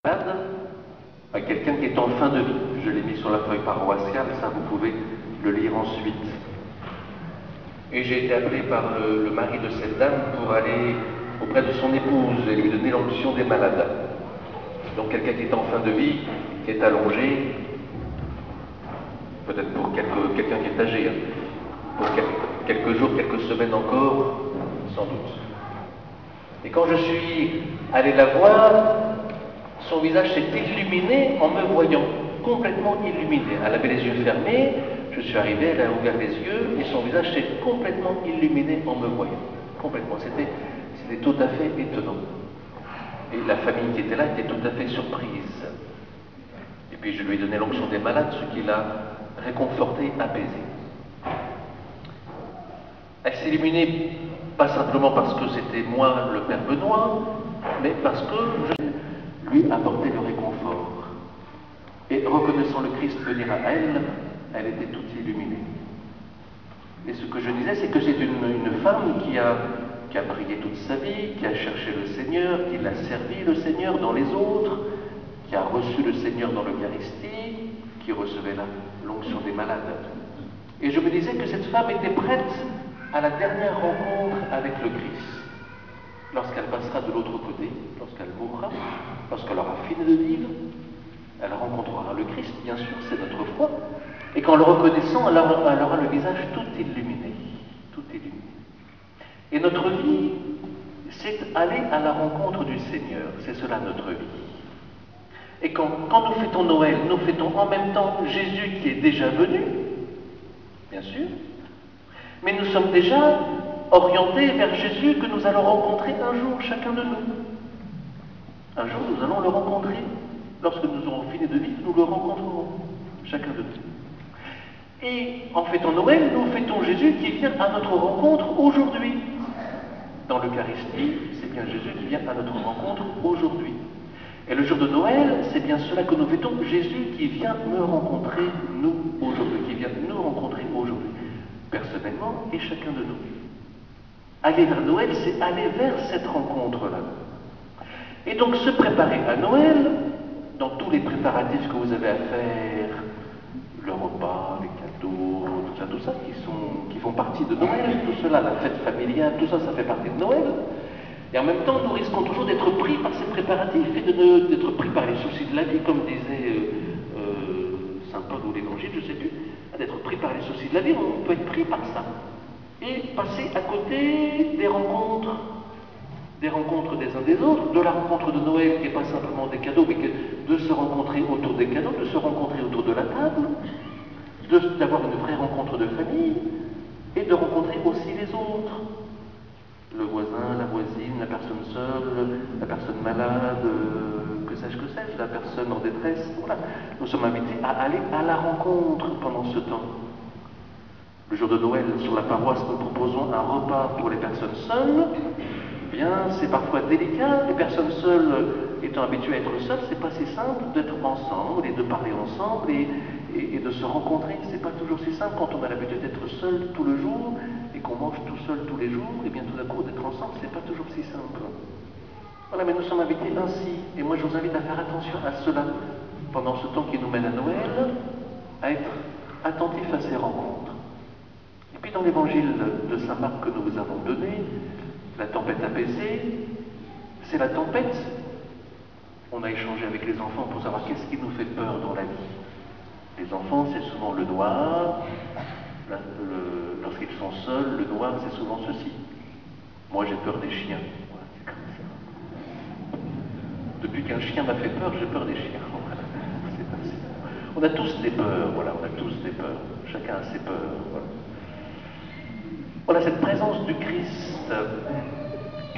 malade, à quelqu'un qui est en fin de vie. Je l'ai mis sur la feuille paroissiale, ça vous pouvez le lire ensuite. Et j'ai été appelé par le mari de cette dame pour aller auprès de son épouse et lui donner l'onction des malades. Donc quelqu'un qui est en fin de vie, qui est allongé, peut-être pour quelqu'un qui est âgé, pour quelques jours, quelques semaines encore, sans doute. Et quand je suis allé la voir, son visage s'est illuminé en me voyant, complètement illuminé. Elle avait les yeux fermés, je suis arrivé, elle a ouvert les yeux, et son visage s'est complètement illuminé en me voyant. Complètement, c'était tout à fait étonnant. Et la famille qui était là était tout à fait surprise. Et puis je lui ai donné l'onction des malades, ce qui l'a réconforté, apaisé. Elle s'est illuminée pas simplement parce que c'était moi, le Père Benoît, mais parce que je lui apportais le réconfort. Et reconnaissant le Christ venir à elle, elle était toute illuminée. Et ce que je disais, c'est que c'est une femme qui a prié toute sa vie, qui a cherché le Seigneur, qui l'a servi le Seigneur dans les autres, qui a reçu le Seigneur dans l'Eucharistie, qui recevait l'onction des malades. Et je me disais que cette femme était prête à la dernière rencontre avec le Christ. Lorsqu'elle passera de l'autre côté, lorsqu'elle mourra, lorsqu'elle aura fini de vivre, elle rencontrera le Christ, bien sûr, c'est notre foi. Et qu'en le reconnaissant, elle aura le visage tout illuminé, tout illuminé. Et notre vie, c'est aller à la rencontre du Seigneur, c'est cela notre vie. Et quand nous fêtons Noël, nous fêtons en même temps Jésus qui est déjà venu, bien sûr, mais nous sommes déjà orientés vers Jésus que nous allons rencontrer un jour, chacun de nous. Un jour, nous allons le rencontrer. Lorsque nous aurons fini de vivre, nous le rencontrerons, chacun de nous. Et en fêtant Noël, nous fêtons Jésus qui vient à notre rencontre aujourd'hui. Dans l'Eucharistie, c'est bien Jésus qui vient à notre rencontre aujourd'hui. Et le jour de Noël, c'est bien cela que nous fêtons, Jésus qui vient me rencontrer, nous, aujourd'hui, qui vient nous rencontrer aujourd'hui, personnellement et chacun de nous. Aller vers Noël, c'est aller vers cette rencontre-là. Et donc se préparer à Noël, dans tous les préparatifs que vous avez à faire, le repas, les cadeaux, tout ça, qui font partie de Noël, tout cela, la fête familiale, tout ça, ça fait partie de Noël. Et en même temps, nous risquons toujours d'être pris par ces préparatifs et d'être pris par les soucis de la vie, comme disait Saint Paul ou l'Évangile, je ne sais plus, d'être pris par les soucis de la vie, on peut être pris par ça. Et passer à côté des rencontres des uns des autres, de la rencontre de Noël qui n'est pas simplement des cadeaux, mais de se rencontrer autour des cadeaux, de se rencontrer autour de la table, d'avoir une vraie rencontre de famille, et de rencontrer aussi les autres. Le voisin, la voisine, la personne seule, la personne malade, que sais-je, la personne en détresse. Voilà. Nous sommes invités à aller à la rencontre pendant ce temps. Le jour de Noël, sur la paroisse, nous proposons un repas pour les personnes seules. Bien, c'est parfois délicat, les personnes seules étant habituées à être seules, c'est pas si simple d'être ensemble et de parler ensemble et de se rencontrer. C'est pas toujours si simple quand on a l'habitude d'être seul tout le jour et qu'on mange tout seul tous les jours, et bien tout d'un coup d'être ensemble, c'est pas toujours si simple. Voilà, mais nous sommes invités ainsi, et moi je vous invite à faire attention à cela pendant ce temps qui nous mène à Noël, à être attentifs à ces rencontres. Et puis dans l'évangile de Saint Marc que nous vous avons donné, la tempête apaisée, c'est la tempête. On a échangé avec les enfants pour savoir qu'est-ce qui nous fait peur dans la vie. Les enfants, c'est souvent le noir. Lorsqu'ils sont seuls, le noir, c'est souvent ceci. Moi, j'ai peur des chiens. Voilà, c'est comme ça. Depuis qu'un chien m'a fait peur, j'ai peur des chiens. Voilà. On a tous des peurs, voilà, on a tous des peurs. Chacun a ses peurs. Voilà. Voilà cette présence du Christ,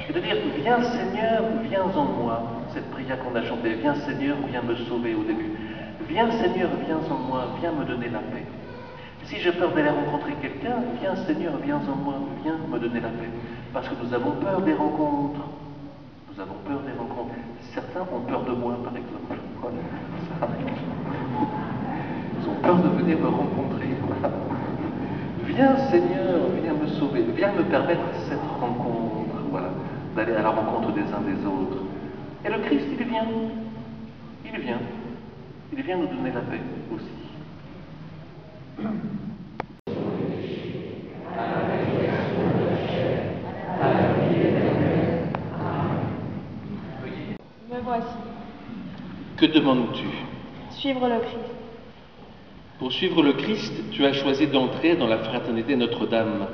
et de dire « Viens Seigneur, viens en moi », cette prière qu'on a chantée, « Viens Seigneur, viens me sauver » au début. « Viens Seigneur, viens en moi, viens me donner la paix ». Si j'ai peur d'aller rencontrer quelqu'un, « Viens Seigneur, viens en moi, viens me donner la paix ». Parce que nous avons peur des rencontres. Nous avons peur des rencontres. Certains ont peur de moi, par exemple. Voilà, ça arrive. Ils ont peur de venir me rencontrer. Voilà. Viens Seigneur, viens me sauver, viens me permettre cette rencontre, voilà, d'aller à la rencontre des uns des autres. Et le Christ, il vient. Il vient nous donner la paix aussi. Me voici. Que demandes-tu? Suivre le Christ. Pour suivre le Christ, tu as choisi d'entrer dans la fraternité Notre-Dame.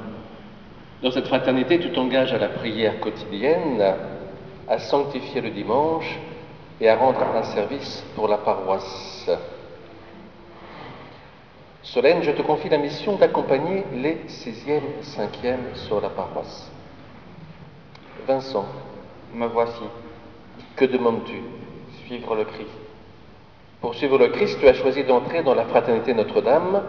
Dans cette fraternité, tu t'engages à la prière quotidienne, à sanctifier le dimanche et à rendre un service pour la paroisse. Solène, je te confie la mission d'accompagner les 6e, 5e sur la paroisse. Vincent, Me voici, que demandes-tu? suivre le Christ. Pour suivre le Christ, tu as choisi d'entrer dans la fraternité Notre-Dame.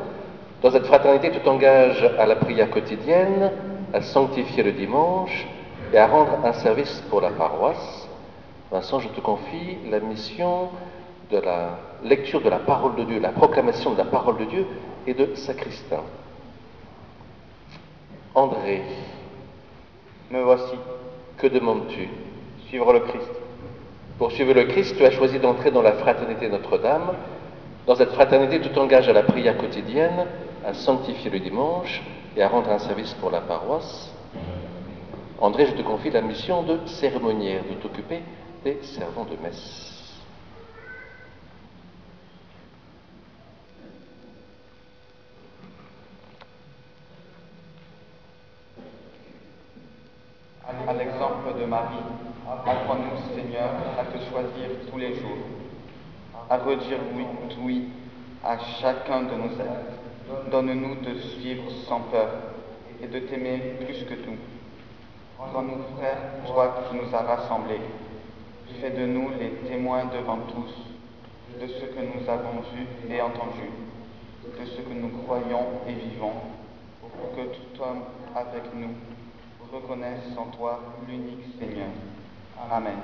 Dans cette fraternité, tu t'engages à la prière quotidienne, à sanctifier le dimanche et à rendre un service pour la paroisse. Vincent, je te confie la mission de la lecture de la parole de Dieu, la proclamation de la parole de Dieu et de sacristain. André, Me voici, que demandes-tu? suivre le Christ. Pour suivre le Christ, tu as choisi d'entrer dans la fraternité Notre-Dame. Dans cette fraternité, tu t'engages à la prière quotidienne, à sanctifier le dimanche et à rendre un service pour la paroisse. André, je te confie la mission de cérémoniaire, de t'occuper des servants de messe. À l'exemple de Marie, apprends-nous, Seigneur, à te choisir tous les jours, à redire oui à chacun de nos actes. Donne-nous de suivre sans peur et de t'aimer plus que tout. Rends-nous frères, toi qui nous as rassemblés. Fais de nous les témoins devant tous de ce que nous avons vu et entendu, de ce que nous croyons et vivons, pour que tout homme avec nous reconnaisse en toi l'unique Seigneur. Amen.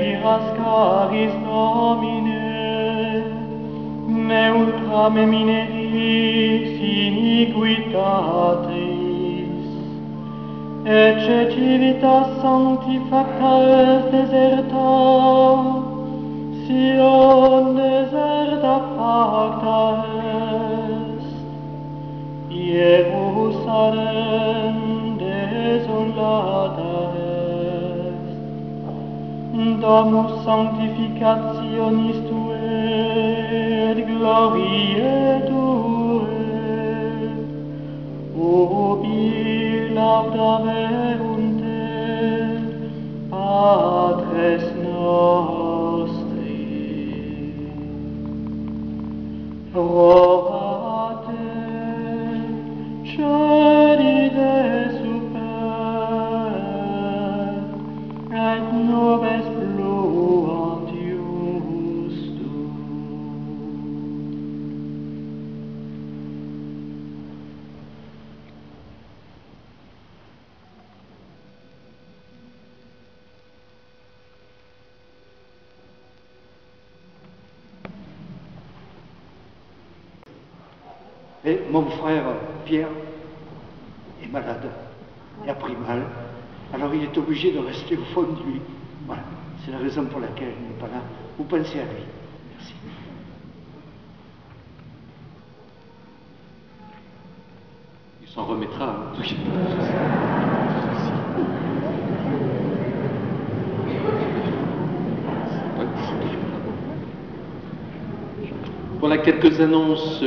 Caris Domine, me ultrame minerix iniquitatis, ecce civitas sancti facta est deserta, Sion deserta facta est, Jerusalem desolata est, Domus sanctificationis Tuae, et gloriae Tuae, ubi laudaverunt Te, Patres nostri. Proba Te, Ceride super, et nobis fluant justum. Et mon frère Pierre est malade, il a pris mal, alors il est obligé de rester au fond de lui. Voilà, c'est la raison pour laquelle il n'est pas là. Vous pensez à lui. Merci. Il s'en remettra. Hein. Voilà quelques annonces